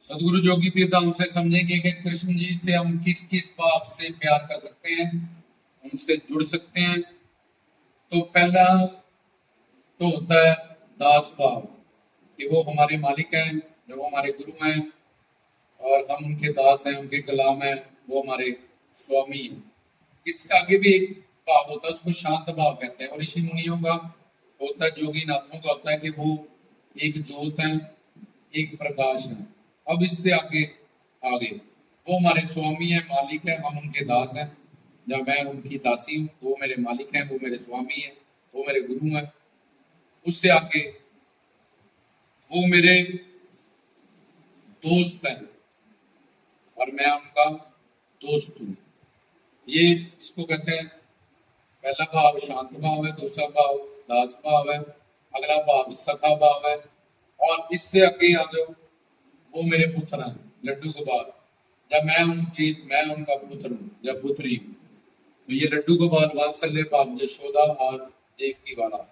सदगुरु जोगी पीर धाम से समझेंगे कि कृष्ण जी से हम किस किस भाव से प्यार कर सकते हैं, उनसे जुड़ सकते हैं। तो पहला तो होता है दास भाव, कि वो हमारे मालिक हैं, जो हमारे गुरु हैं और हम उनके दास हैं, उनके गुलाम हैं, वो हमारे स्वामी हैं। इसके आगे भी एक भाव होता है, उसको शांत भाव कहते हैं। और ऋषि मुनियों का होता है, जोगी नाथों का होता है कि वो एक ज्योत है, एक प्रकाश है। अब इससे आगे आगे वो हमारे स्वामी है, मालिक है, हम उनके दास हैं। जब मैं उनकी दासी हूँ, वो मेरे मालिक हैं, वो मेरे स्वामी हैं, वो मेरे गुरु हैं। उससे आगे वो मेरे दोस्त हैं और मैं उनका दोस्त हूँ। ये इसको कहते हैं, पहला भाव शांत भाव है, दूसरा भाव दास भाव है, अगला भाव सखा भाव है। और इससे आगे आ जाओ, वो मेरे पुत्र हैं, लड्डू गोपाल। जब मैं उनका पुत्र हूँ, जब पुत्री हूँ, तो ये लड्डू गोपाल वात्सल्य भाव यशोदा और देवकी वाला,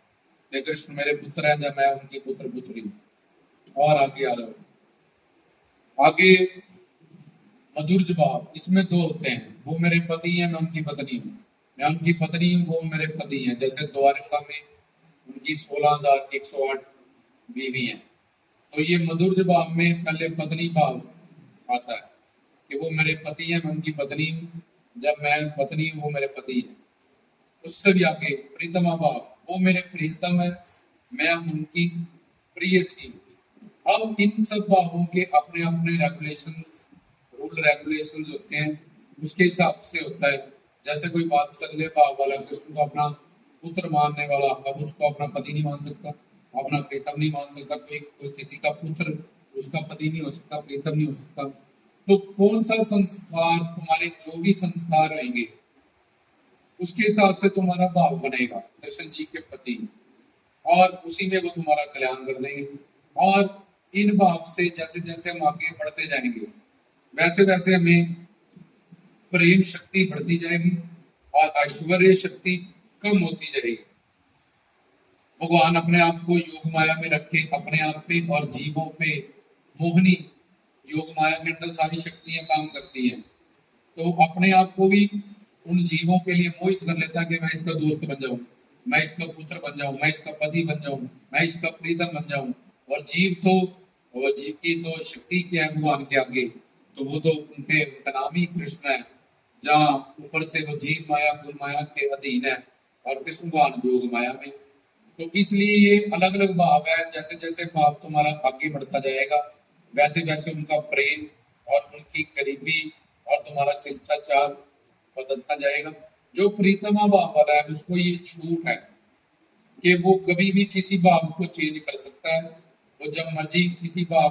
ये कृष्ण मेरे पुत्र हैं, जब मैं उनकी पुत्र पुत्री हूँ। और आगे आ जाओ, आगे मधुर भाव, इसमें दो होते हैं, वो मेरे पति हैं, मैं उनकी पत्नी हूँ। मैं उनकी पत्नी हूँ, वो मेरे पति हैं। जैसे द्वारका में उनकी 16,108 बीवी हैं। तो ये मधुर भाव में पहले पत्नी भाव आता है, कि वो मेरे पति हैं, मैं उनकी पत्नी हूँ। जब मैं पत्नी हूँ, वो मेरे पति है। उससे भी आगे प्रीतमा भाव, वो मेरे प्रीतम है, मैं उनकी प्रियसी हूँ। अब इन सब भावों के अपने अपने रेगुलेशंस, रूल रेगुलेशंस होते हैं, उसके हिसाब से होता है। जैसे कोई वात्सल्य भाव वाला कृष्ण को अपना पुत्र मानने वाला, अब उसको अपना पति नहीं मान सकता, अपना प्रीतम नहीं मान सकता। कोई किसी का पुत्र उसका पति नहीं हो सकता, प्रीतम नहीं हो सकता। तो कौन सा संस्कार, तुम्हारे जो भी संस्कार रहेंगे, उसके हिसाब से तुम्हारा भाव बनेगा कृष्ण जी के प्रति, और उसी में वो तुम्हारा कल्याण कर देंगे। और इन भाव से जैसे जैसे हम आगे बढ़ते जाएंगे, वैसे वैसे हमें प्रेम शक्ति बढ़ती जाएगी और ऐश्वर्य शक्ति कम होती जाएगी। भगवान अपने आप को योग माया में रखे, अपने आप पे और जीवों पे मोहनी योग माया के अंदर सारी शक्तियां काम करती हैं। तो अपने आप को भी उन जीवों के लिए मोहित कर लेता है कि मैं इसका दोस्त बन जाऊं, मैं इसका पुत्र बन जाऊं, मैं इसका पति बन जाऊं, मैं इसका प्रीतम बन जाऊं। और जीव की तो शक्ति क्या है भगवान के आगे, तो वो तो उनके उनका नाम ही कृष्ण है। जहाँ ऊपर से वो जीव माया गुण माया के अधीन है और कृष्ण भगवान जोग माया में। तो इसलिए ये अलग अलग भाव है। जैसे जैसे भाव तुम्हारा आगे बढ़ता जाएगा, वैसे वैसे उनका प्रेम और उनकी करीबी और तुम्हारा शिष्टाचार बदलता जाएगा। जो प्रीतमा भाव वाला है, उसको ये छूट है कि वो कभी भी किसी भाव को चेंज कर सकता है। वो जब मर्जी किसी भाव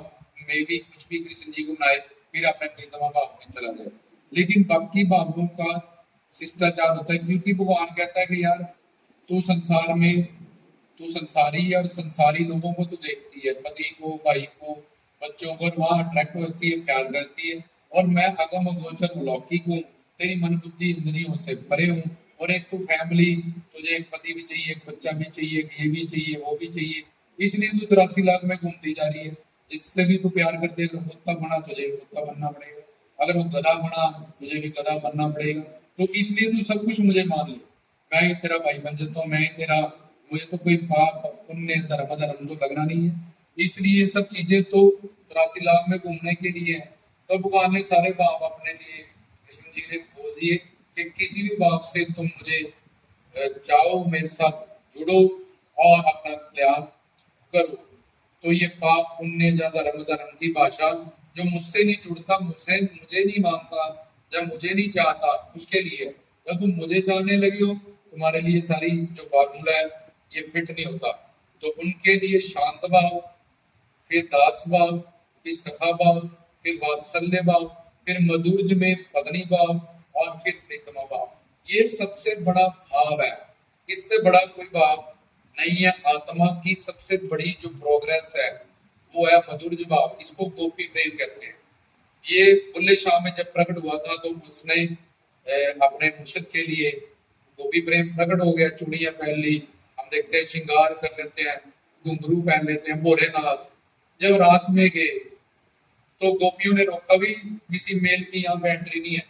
में भी कुछ भी कृष्ण जी को बनाए, फिर अपने प्रीतमा भाव में चला जाए। लेकिन बाकी भावों का शिष्टाचार होता है, क्योंकि भगवान कहता है कि यार तू संसार में, तू संसारी है और संसारी लोगों को तू देखती है, पति को, भाई को, बच्चों को, वहां अट्रैक्ट होती है, प्यार करती है। और मैं अगम अगोचर लौकिक हूँ, तेरी मन बुद्धि इंद्रियों से परे हूँ। और एक तो फैमिली, तुझे एक पति भी चाहिए, एक बच्चा भी चाहिए, ये भी चाहिए, वो भी चाहिए। इसलिए तू 83 लाख में घूमती जा रही है। जिससे भी तू प्यार करते है, अगर कुत्ता बना तुझे भी कुत्ता बनना पड़ेगा, अगर वो गधा बना तुझे भी गधा बनना पड़ेगा। तो इसलिए तू सब कुछ मुझे मान ले, मैं ही तेरा भाई बन जाता हूँ, मैं ही तेरा, मुझे तो कोई पाप पुण्य धर्म धर्म तो लगना नहीं है। इसलिए ये सब चीजें तो 83 लाख में घूमने के लिए है। तो भगवान ने सारे भाव अपने लिए कृष्ण जी ने खोल दिए कि किसी भी भाव से तुम मुझे चाहो, मेरे साथ जुड़ो और अपना कल्याण करो। तो ये पाप पुण्य या धर्म धर्म की भाषा, जो मुझसे नहीं जुड़ता, मुझे नहीं मानता, जब मुझे नहीं चाहता, उसके लिए। जब तुम मुझे चाहने लगी हो, तुम्हारे लिए सारी जो फार्मूला है ये फिट नहीं होता। तो उनके लिए शांत भाव, फिर दास भाव, फिर सखा भाव, फिर वात्सल्य भाव, फिर मधुर्ज में पत्नी भाव और फिर प्रीतमा भाव। ये सबसे बड़ा भाव है, इससे बड़ा कोई भाव नहीं है। आत्मा की सबसे बड़ी जो प्रोग्रेस है वो है मधुर्ज भाव। इसको गोपी प्रेम कहते हैं। ये बुल्ले शाह में जब प्रकट हुआ था, तो उसने अपने मुर्शिद के लिए गोपी प्रेम प्रकट हो गया। चूड़ियां पहन ली, हम देखते हैं श्रृंगार कर लेते हैं, घुंघरू पहन लेते हैं, भोलेनाथ जब रास में गए तो गोपियों ने रोका भी, किसी मेल की यहाँ पे एंट्री नहीं है।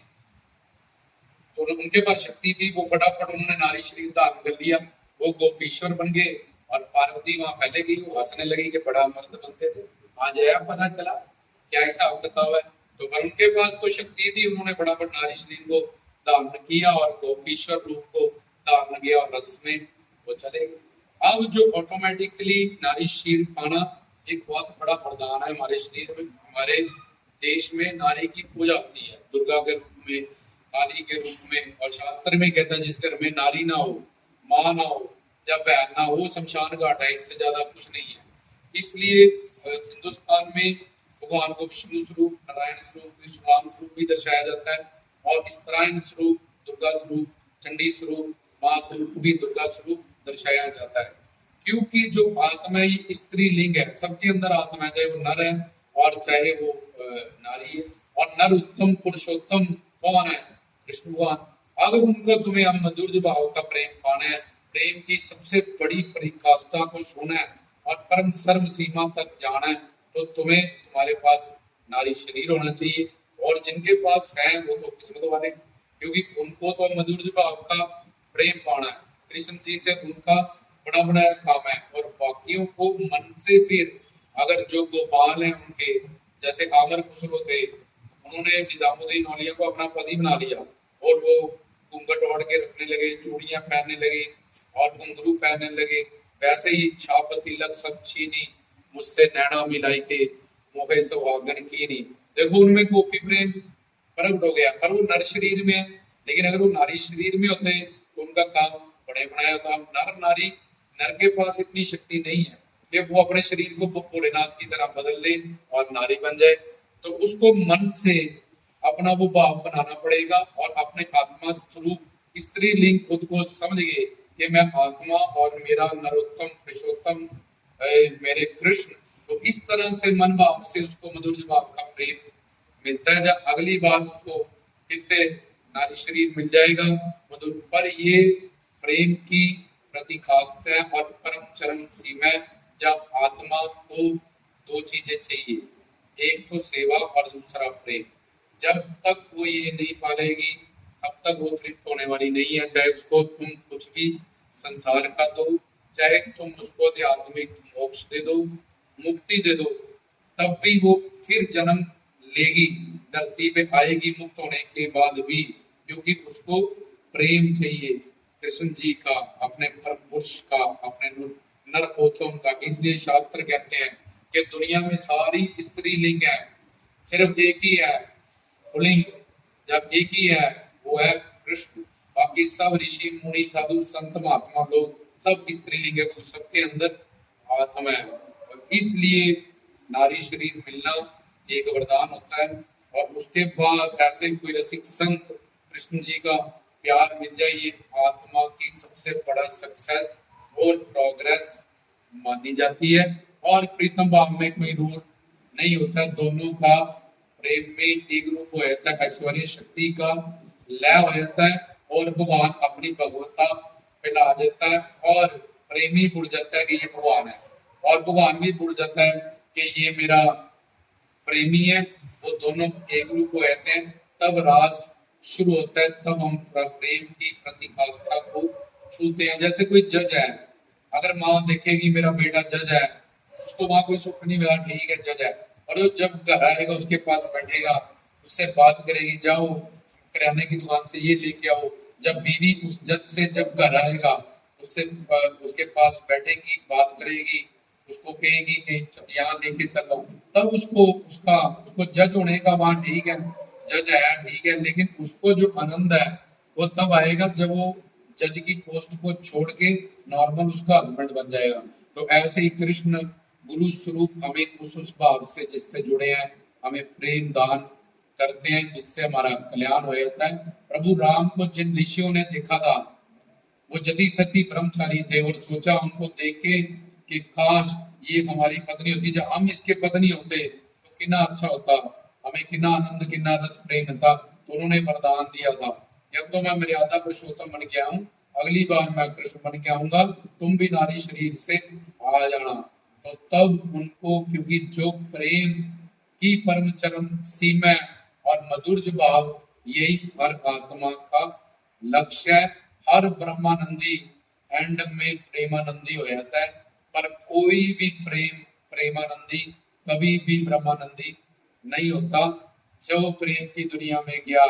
तो उनके पास शक्ति थी, वो फटाफट उन्होंने नारी शरीर धारण कर लिया, वो गोपीश्वर बन गए। और पार्वती वहां पहले गई, वो हंसने लगी कि बड़ा मर्द बनते थे, आज आया पता चला क्या ऐसा बताओ है। तो पर उनके पास तो शक्ति थी, उन्होंने फटाफट नारी शरीर को धारण किया और गोपीश्वर रूप को धारण किया और रस में वो चले गए। अब जो ऑटोमेटिकली नारी शरीर पाना एक बहुत बड़ा वरदान है हमारे शरीर में। हमारे देश में नारी की पूजा होती है, दुर्गा के रूप में, काली के रूप में। और शास्त्र में कहता है जिस घर में नारी ना हो, माँ ना हो या बहन ना हो, शमशान घाट है, इससे ज्यादा कुछ नहीं है। इसलिए हिंदुस्तान में भगवान को विष्णु स्वरूप, नारायण स्वरूप, कृष्ण राम स्वरूप भी दर्शाया जाता है, और स्तरायन स्वरूप, दुर्गा स्वरूप, चंडी स्वरूप, माँ स्वरूप भी दुर्गा स्वरूप दर्शाया जाता है। क्योंकि जो आत्मा ही स्त्री लिंग है, सबके अंदर आत्मा है, चाहे वो नर है और चाहे वो नारी है। और नर उत्तम पुरुषोत्तम कौन है? कृष्ण भगवान। अगर उनका तुम्हें हम मधुर भाव का प्रेम पाना है, प्रेम की सबसे बड़ी परिकाष्ठा को छूना है और परम सर्व सीमा तक जाना है, तो तुम्हें तुम्हारे पास नारी शरीर होना चाहिए। और जिनके पास है वो तो किस्मत वाले, क्योंकि उनको तो मधुर भाव का प्रेम पाना है, कृष्ण जी से उनका बड़ा बड़ा काम है। और बाकियों को मन से, फिर अगर जो गोपाल हैं उनके, जैसे आमर खुसरो थे, उन्होंने निजामुद्दीन औलिया को अपना पति बना लिया और वो घूंघट ओढ़ के रखने लगे, चूड़ियां पहनने लगे और घुंघरू पहनने लगे। वैसे ही छाप तिलक सब छीनी, मुझसे नैना मिलाई के, मोहे सुहागन कीनी। देखो उनमें गोपी प्रेम प्रकट हो गया। पर वो नर शरीर में है, लेकिन अगर वो नारी शरीर में होते तो उनका काम बड़े बनाया होता। नर नारी, नर के पास इतनी शक्ति नहीं है कि वो अपने शरीर को भोलेनाथ की तरह बदल ले और नारी बन जाए। तो उसको मन से अपना वो भाव बनाना पड़ेगा और अपने आत्मा स्वरूप स्त्री लिंग खुद को समझ गए कि मैं आत्मा और मेरा नरोत्तम पुरुषोत्तम मेरे कृष्ण। तो इस तरह से मन भाव से उसको मधुर भाव का प्रेम मिलता है। जब अगली बार उसको फिर से नारी शरीर मिल जाएगा मधुर, पर ये प्रेम की प्रतिकाष्ठा है और परम चरम सीमा है, जब आत्मा को दो चीजें चाहिए, एक तो सेवा और दूसरा प्रेम। जब तक वो ये नहीं पालेगी तब तक वो तृप्त होने वाली नहीं है। चाहे उसको तुम कुछ भी संसार का दो, चाहे तुम उसको आध्यात्मिक मोक्ष दे दो, मुक्ति दे दो, तब भी वो फिर जन्म लेगी, धरती पे आएगी मुक्त होने के बाद भी, क्योंकि उसको प्रेम चाहिए कृष्ण जी का, अपने परम पुरुष का, अपने नरपोतम का। इसलिए शास्त्र कहते हैं कि दुनिया में सारी स्त्री लिंग है, सिर्फ एक ही है पुलिंग। जब एक ही है वो है कृष्ण, बाकी सब ऋषि मुनि साधु संत महात्मा लोग सब स्त्रीलिंग है, तो सबके अंदर आत्मा है। और इसलिए नारी शरीर मिलना एक वरदान होता है। और उसके बाद ऐसे कोई रसिक संत कृष्ण जी का प्यार मिल जाए, ये आत्मा की सबसे बड़ा सक्सेस और प्रोग्रेस मानी जाती है। और प्रीतम भाव में कोई रूप नहीं होता, दोनों का प्रेम में एक रूप हो जाता है, ऐश्वर्य शक्ति का लय हो जाता है और भगवान अपनी भगवता फैला देता है और प्रेमी भूल जाता है कि ये भगवान है, और भगवान भी भूल जाता है कि ये मेरा प्रेमी है। वो दोनों एक रूप हो जाते हैं, तब रास शुरू होता है, तब हम प्रेम की प्रतिकाष्ठा को छूते हैं। जैसे कोई जज है, अगर माँ देखेगी मेरा बेटा जज है, उसको वहां कोई सुख नहीं मिला, ठीक है जज है, और वो जब घर आएगा उसके पास बैठेगा, उससे बात करेगी, जाओ किराने की दुकान से ये लेके आओ। जब बीवी उस जज से जब घर आएगा उससे उसके पास बैठेगी, बात करेगी, उसको कहेगी कि यहाँ लेके चलो, तब उसको जज होने का वहां ठीक है, जज है ठीक है, लेकिन उसको जो आनंद है वो तब आएगा जब वो जज की पोस्ट को छोड़ के नॉर्मल उसका हस्बैंड बन जाएगा। तो ऐसे ही कृष्ण गुरु स्वरूप हमें उस भाव से जिससे जुड़े हैं, हमें प्रेम दान करते हैं, जिससे हमारा कल्याण हो जाता है। प्रभु राम को जिन ऋषियों ने देखा था, वो जति सती ब्रह्मचारी थे और सोचा उनको देख के कि काश ये हमारी पत्नी होती, जब हम इसके पत्नी होते तो कितना अच्छा होता, हमें कितना आनंद कितना रस प्रेम था। तो उन्होंने वरदान दिया था कि अब तो मैं मर्यादा पुरुषोत्तम बन गया हूँ, अगली बार मैं कृष्ण बन के आऊंगा, तुम भी नारी शरीर से आ जाना। तो तब उनको, क्योंकि जो प्रेम की परम चरम सीमा और मधुर्ज भाव यही हर आत्मा का लक्ष्य है। हर ब्रह्मानंदी एंड में प्रेमानंदी हो जाता है, पर कोई भी प्रेमानंदी कभी भी ब्रह्मानंदी नहीं होता। जो प्रेम की दुनिया में गया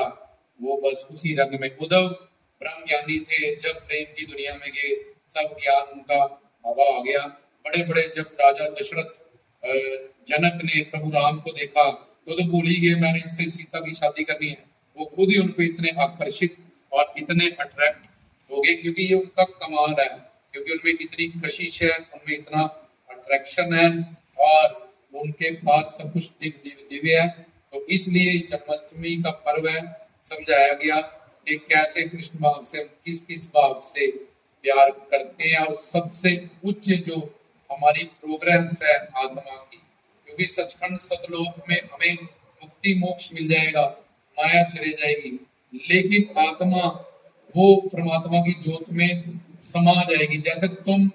वो बस उसी रंग में, उद्धव ब्रह्म ज्ञानी थे, जब प्रेम की दुनिया में गए सब ज्ञान उनका हवा आ गया। बड़े बड़े जब राजा दशरथ जनक ने प्रभु राम को देखा तो भूल ही गए मैंने इससे सीता की शादी करनी है। वो खुद ही उन पे इतने आकर्षित और इतने अट्रैक्ट हो गए, क्योंकि ये उनका कमाल है, क्योंकि उनमें इतनी कशिश है, उनमें इतना अट्रैक्शन है और उनके पास सब कुछ दिव्य है। तो इसलिए जन्माष्टमी का पर्व है, समझाया गया कि कैसे कृष्ण भाव से हम किस किस भाव से प्यार करते हैं, और सबसे उच्च जो हमारी प्रोग्रेस है आत्मा की, क्योंकि सचखंड सतलोक में हमें मुक्ति मोक्ष मिल जाएगा, माया चले जाएगी, लेकिन आत्मा वो परमात्मा की ज्योत में समा जाएगी। जैसे तुम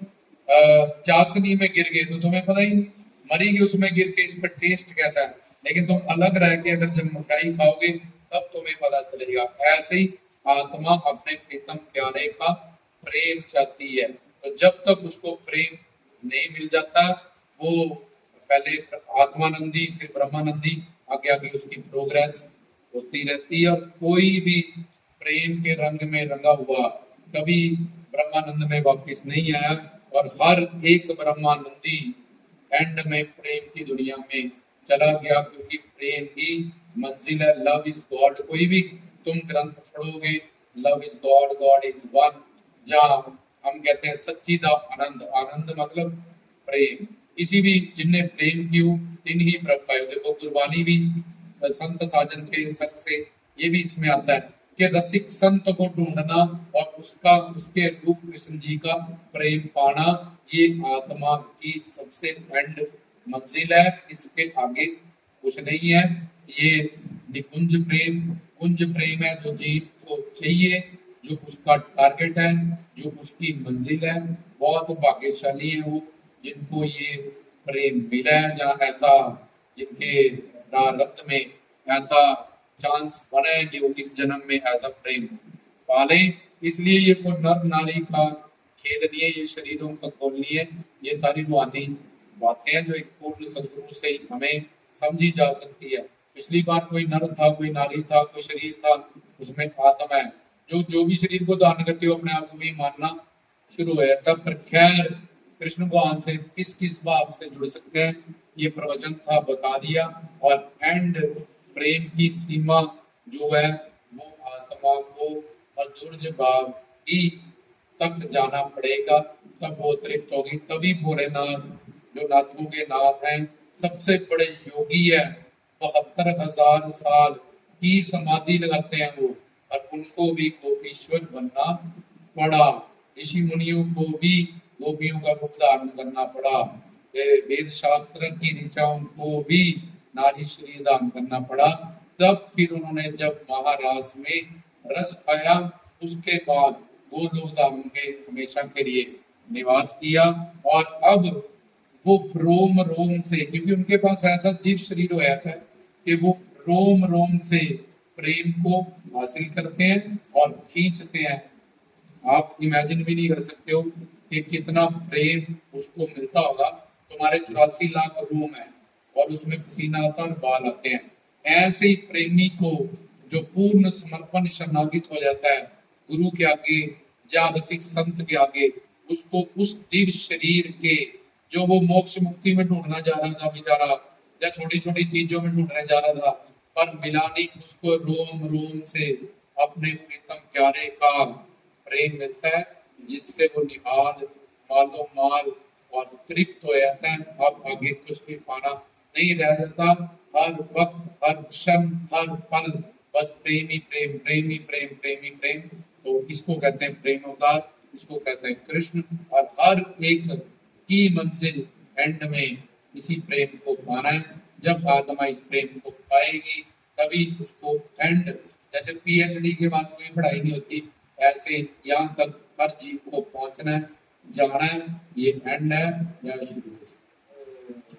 चाशनी में गिर गए तो तुम्हें पता ही नहीं, मरी गई उसमें गिर के इसका टेस्ट कैसा है, लेकिन तुम अलग रह के अगर जब मिठाई खाओगे तब तुम्हें पता चलेगा। ऐसे ही आत्मा अपने प्रीतम प्यारे का प्रेम चाहती है, तो जब तक उसको प्रेम नहीं मिल जाता, वो पहले आत्मानंदी फिर ब्रह्मानंदी, आगे आगे उसकी प्रोग्रेस होती रहती है। और कोई भी प्रेम के रंग में रंगा हुआ कभी ब्रह्मानंद में वापस नहीं आया, और हर एक ब्रह्मानंदी एंड में प्रेम की दुनिया में चला गया, क्योंकि प्रेम ही मंजिल है। लव इज गॉड, कोई भी तुम ग्रंथ पढ़ोगे, love is God, God is one, जहाँ हम कहते हैं सच्चिदा आनंद, आनंद मतलब प्रेम। किसी भी जिनने प्रेम किया तीन ही प्रभ पाए। देखो गुरबानी भी संत साजन के सच से ये भी इसमें आता है कि रसिक संत को ढूंढना और उसका उसके रूप कृष्ण जी का प्रेम पाना, ये आत्मा की सबसे एंड मंजिल है, इसके आगे कुछ नहीं है। ये निकुंज प्रेम, कुंज प्रेम है जो जीव को चाहिए, जो उसका टारगेट है, जो उसकी मंजिल है। बहुत भाग्यशाली है वो जिनको ये प्रेम मिला है, जहाँ ऐसा जिनके प्रारब्ध में ऐसा चांस बना है कि वो इस जन्म में ऐसा प्रेम पाले। इसलिए ये कोई नर नारी का खेल नहीं है, ये शरीरों का खोल नहीं है, ये सारी रूहानी बातें हैं जो एक पूर्ण सदगुरु से हमें समझी जा सकती है। पिछली बार कोई नर था, कोई नारी था, कोई शरीर था, उसमें आत्मा है। जो भी शरीर को धारण करते हो अपने आप को भी मानना शुरू है। तब पर खैर कृष्ण भगवान से किस किस भाव से जुड़ सकते हैं, ये प्रवचन था, बता दिया। और एंड प्रेम की सीमा जो है वो आत्मा को मधुर्ज भाव ही तक जाना पड़ेगा, तब वो तृप्त होगी। तभी भोलेनाथ जो नाथों के नाथ हैं, सबसे बड़े योगी है, 72,000 साल की समाधि लगाते हैं वो, और उनको भी गोपीश्वर बनना पड़ा। ऋषि मुनियों को भी गोपियों का रूप धारण करना पड़ा, वेद शास्त्र की ऋचाओं को भी नारी शरीर धारण करना पड़ा। तब फिर उन्होंने जब महारास में रस पाया, उसके बाद वो लोग धाम में हमेशा के लिए निवास किया। और अब वो रोम रोम से, क्योंकि उनके पास ऐसा दिव्य शरीर हो जाता है कि वो रोम रोम से प्रेम को हासिल करते हैं और खींचते हैं। आप इमेजिन भी नहीं कर सकते हो कि कितना प्रेम उसको मिलता होगा। तुम्हारे 84 लाख रूम है और उसमें पसीना आता और बाल आते हैं। ऐसे ही प्रेमी को जो पूर्ण समर्पण शरणागत हो जाता है गुरु के आगे, या रसिक संत के आगे, उसको उस दिव्य शरीर के जो वो मोक्ष मुक्ति में ढूंढना जा रहा था बेचारा, या छोटी छोटी चीजों में ढूंढने जा रहा था, पर मिला नहीं, उसको रोम रोम से अपने प्रीतम प्यारे का प्रेम मिलता है, जिससे वो निहाल मालो माल और तृप्त हो जाता है। अब आगे कुछ भी पाना नहीं रह जाता। हर वक्त, हर क्षण, हर पल बस प्रेम ही प्रेम, प्रेम ही प्रेम, प्रेम ही प्रेम। तो इसको कहते हैं प्रेम अवतार, इसको कहते हैं कृष्ण। और हर एक की मंजिल एंड में इसी प्रेम को पाना है। जब आत्मा इस प्रेम को पाएगी तभी उसको एंड, जैसे पीएचडी के बाद कोई पढ़ाई नहीं होती, ऐसे यहाँ तक हर जीव को पहुंचना है, जाना है। ये एंड है या शुरू है?